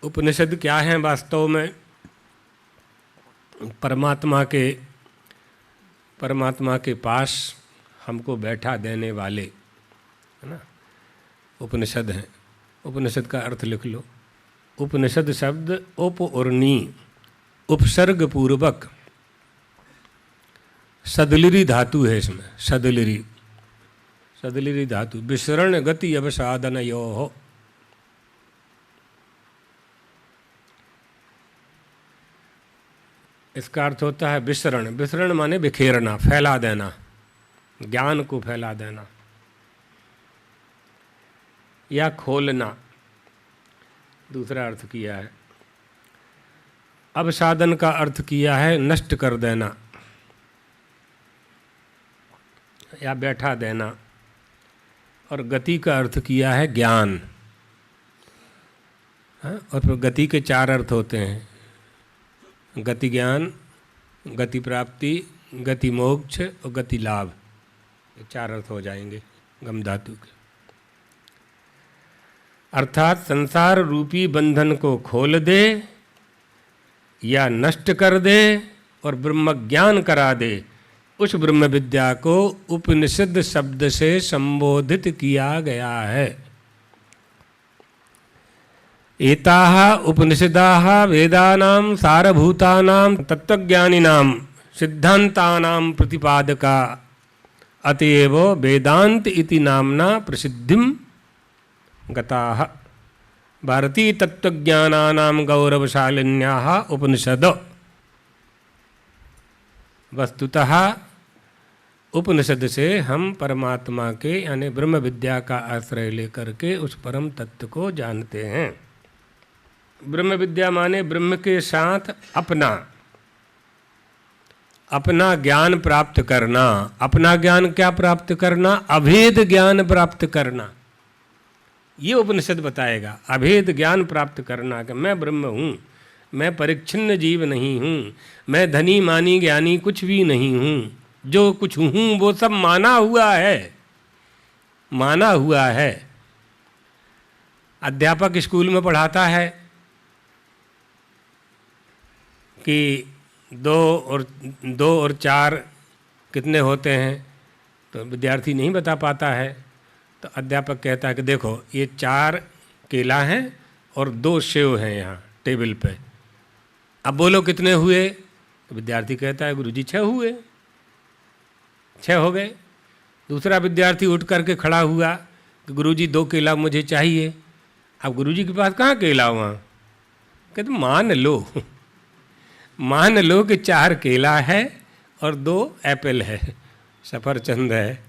उपनिषद क्या हैं वास्तव में? परमात्मा के पास हमको बैठा देने वाले, है ना, उपनिषद हैं। उपनिषद का अर्थ लिख लो। उपनिषद शब्द उप और नी, उपसर्ग पूर्वक सदलिरी धातु है इसमें। सदलिरी धातु, विसरण गति अवसादनयोः। इसका अर्थ होता है विसरण। विसरण माने बिखेरना, फैला देना, ज्ञान को फैला देना या खोलना, दूसरा अर्थ किया है। अवसादन का अर्थ किया है नष्ट कर देना या बैठा देना, और गति का अर्थ किया है ज्ञान। और फिर गति के चार अर्थ होते हैं, गति ज्ञान, गति प्राप्ति, गति मोक्ष और गति लाभ। ये चार अर्थ हो जाएंगे गम धातु के। अर्थात संसार रूपी बंधन को खोल दे या नष्ट कर दे और ब्रह्म ज्ञान करा दे, उस ब्रह्म विद्या को उपनिषद शब्द से संबोधित किया गया है। एताः उपनिषदाः वेदानां सारभूतानां तत्वज्ञानिनां सिद्धान्तानां प्रतिपादका, अतएव वेदांत इति नाम्ना प्रसिद्धिं गताः। भारतीय तत्वज्ञानानां गौरवशालिन्याः उपनिषद। वस्तुतः उपनिषद से हम परमात्मा के यानी ब्रह्म विद्या का आश्रय लेकर के उस परम तत्व को जानते हैं। ब्रह्म विद्या माने ब्रह्म के साथ अपना ज्ञान प्राप्त करना। अपना ज्ञान क्या प्राप्त करना? अभेद ज्ञान प्राप्त करना। ये उपनिषद बताएगा। अभेद ज्ञान प्राप्त करना कि मैं ब्रह्म हूँ, मैं परिच्छिन्न जीव नहीं हूँ, मैं धनी मानी ज्ञानी कुछ भी नहीं हूँ, जो कुछ हूँ वो सब माना हुआ है। अध्यापक स्कूल में पढ़ाता है कि 2 और 4 कितने होते हैं, तो विद्यार्थी नहीं बता पाता है। तो अध्यापक कहता है कि देखो ये 4 केला हैं और 2 सेव हैं यहाँ टेबल पे, अब बोलो कितने हुए? तो विद्यार्थी कहता है गुरुजी 6 हुए, 6 हो गए। दूसरा विद्यार्थी उठ करके खड़ा हुआ कि गुरुजी 2 केला मुझे चाहिए। अब गुरुजी के पास कहाँ केला वहाँ? कहते मान लो कि 4 केला है और 2 एप्पल है, सफरचंद है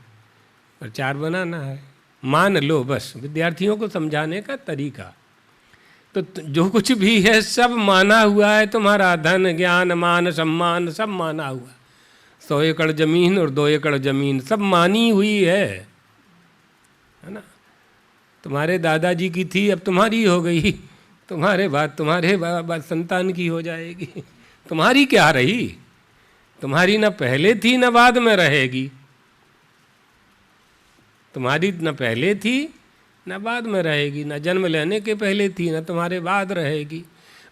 और 4 बनाना है। मान लो, बस विद्यार्थियों को समझाने का तरीका। तो जो कुछ भी है सब माना हुआ है। तुम्हारा धन ज्ञान मान सम्मान सब माना हुआ। 100 एकड़ जमीन और 2 एकड़ जमीन सब मानी हुई है ना। तुम्हारे दादाजी की थी, अब तुम्हारी हो गई। तुम्हारे बाद संतान की हो जाएगी। तुम्हारी क्या रही? तुम्हारी न पहले थी न बाद में रहेगी। तुम्हारी न पहले थी न बाद में रहेगी, न जन्म लेने के पहले थी न तुम्हारे बाद रहेगी।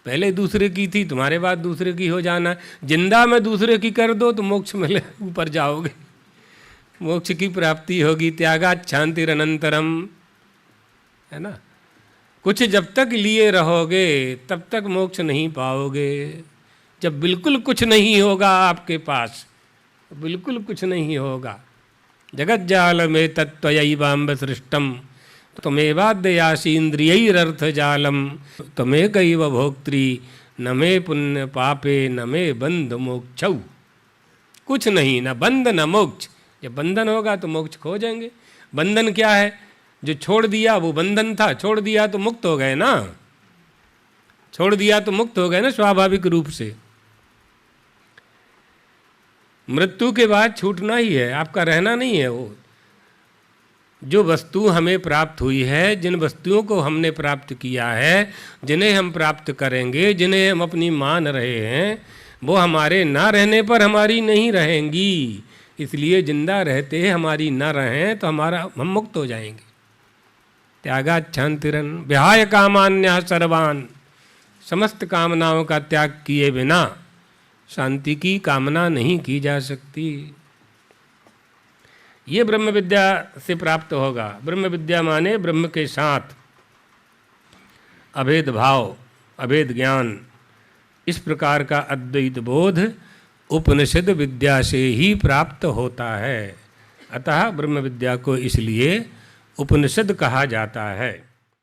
पहले दूसरे की थी, तुम्हारे बाद दूसरे की हो जाना। जिंदा में दूसरे की कर दो तो मोक्ष में ऊपर जाओगे, मोक्ष की प्राप्ति होगी। त्यागात् शांतिरनंतरम, है ना। कुछ जब तक लिए रहोगे तब तक मोक्ष नहीं पाओगे। जब बिल्कुल कुछ नहीं होगा आपके पास, बिल्कुल कुछ नहीं होगा। जगज्जाल में तत्त्वयैवाम्ब सृष्टम त्वमेवाद्यासीन्द्रियैरर्थ जालम त्वमेकैव भोक्त्री न मे पुण्य पापे न मे बंध मोक्षौ। कुछ नहीं, न बंध न मोक्ष। जब बंधन होगा तो मोक्ष खो जाएंगे। बंधन क्या है? जो छोड़ दिया वो बंधन था, छोड़ दिया तो मुक्त हो गए ना। छोड़ दिया तो मुक्त हो गए ना स्वाभाविक रूप से। मृत्यु के बाद छूटना ही है, आपका रहना नहीं है। वो जो वस्तु हमें प्राप्त हुई है, जिन वस्तुओं को हमने प्राप्त किया है, जिन्हें हम प्राप्त करेंगे, जिन्हें हम अपनी मान रहे हैं, वो हमारे ना रहने पर हमारी नहीं रहेंगी। इसलिए जिंदा रहते हमारी ना रहें तो हम मुक्त हो जाएंगे। त्यागात् शांतिरन विहाय कामान्यः सर्वान् समस्त कामनाओं का त्याग किए बिना शांति की कामना नहीं की जा सकती। ये ब्रह्म विद्या से प्राप्त होगा। ब्रह्म विद्या माने ब्रह्म के साथ अभेद भाव, अभेद ज्ञान, इस प्रकार का अद्वैत बोध उपनिषद विद्या से ही प्राप्त होता है। अतः ब्रह्म विद्या को इसलिए उपनिषद कहा जाता है।